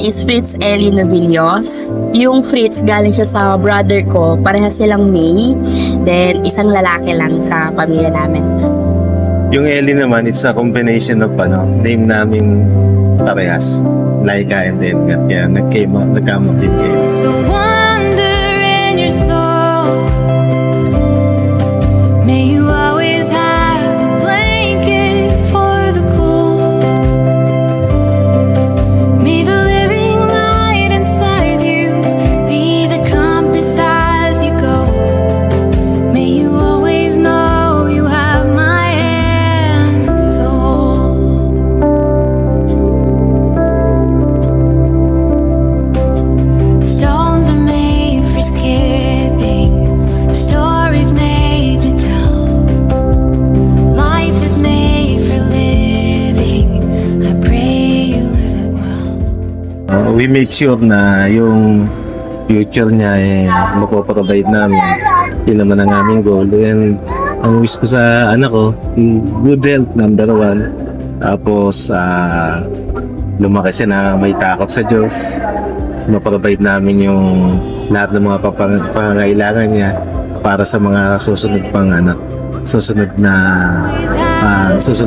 is Fritz Ellie Novillos. Yung Fritz galing siya sa brother ko, parehas silang May. Then isang lalaki lang sa pamilya namin. Yung Ellie naman, it's a combination of name namin parehas. Laika and Edgar. Kaya nagkama din kayo. The wonder in your soul. May you always have a blanket for the cold. May the living light inside you be the compass as you go. May you always know you have my hand to hold. Stones are made for skipping, stories made to tell. Life is made for living. I pray you live it well. We make sure na yung future niya mapaprovide namin. Yun naman ang aming goal. And ang wish ko sa anak ko, good health, number one. Tapos, lumaki siya na may takot sa Diyos. Maprovide namin yung lahat ng mga pangangailangan niya para sa mga susunod pang susunod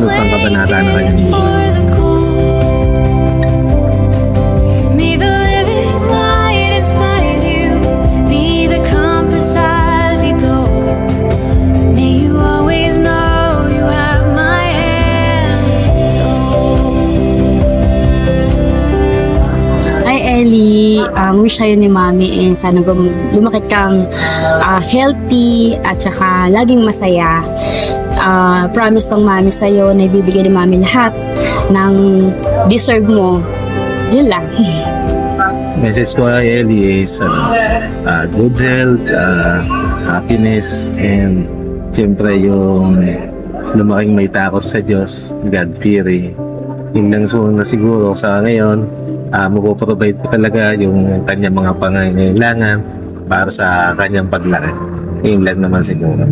pang kabanata na kanyang buhay. May the living light inside you be the compass as you go. May you always know you have my hand to hold. Hi Ellie, ang wish sa'yo ni Mami is sana lumaki kang healthy at saka laging masaya. Promise ng Mami sa'yo na ibibigay ni Mami lahat ng deserve mo. Yun lang. Message ko kay Ellie is good health, happiness, and siyempre yung lumaking may takot sa Diyos, God-fearing. Yun lang na siguro sa ngayon, mapoprovide ko talaga yung kanyang mga pangangailangan para sa kanyang paglaki. Yun lang naman siguro.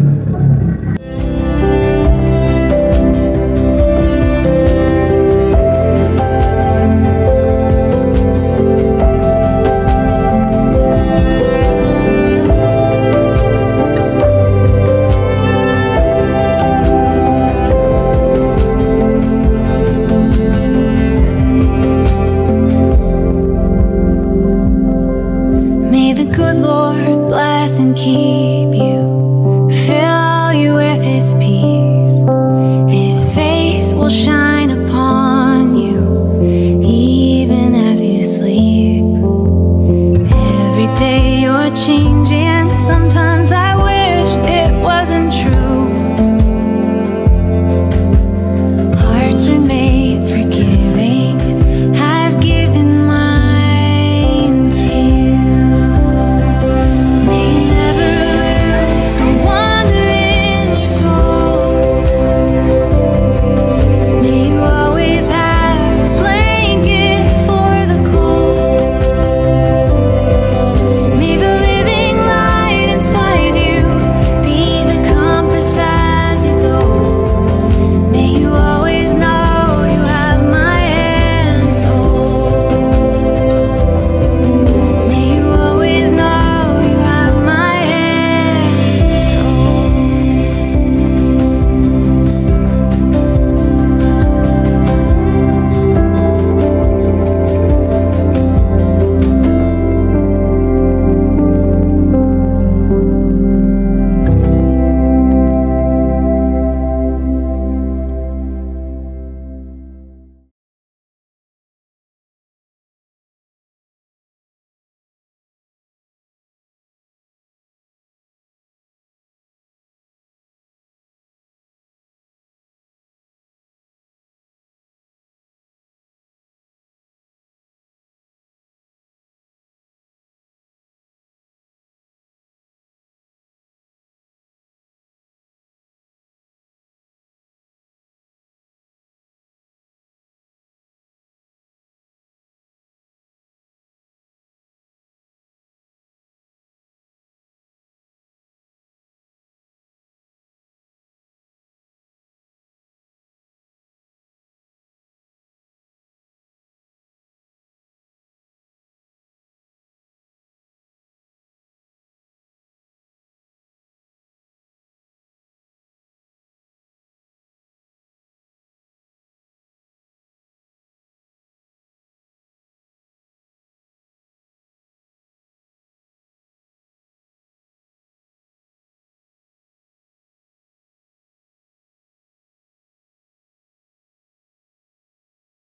May the good Lord bless and keep you, fill you with His peace. His face will shine upon you, even as you sleep. Every day you're changing.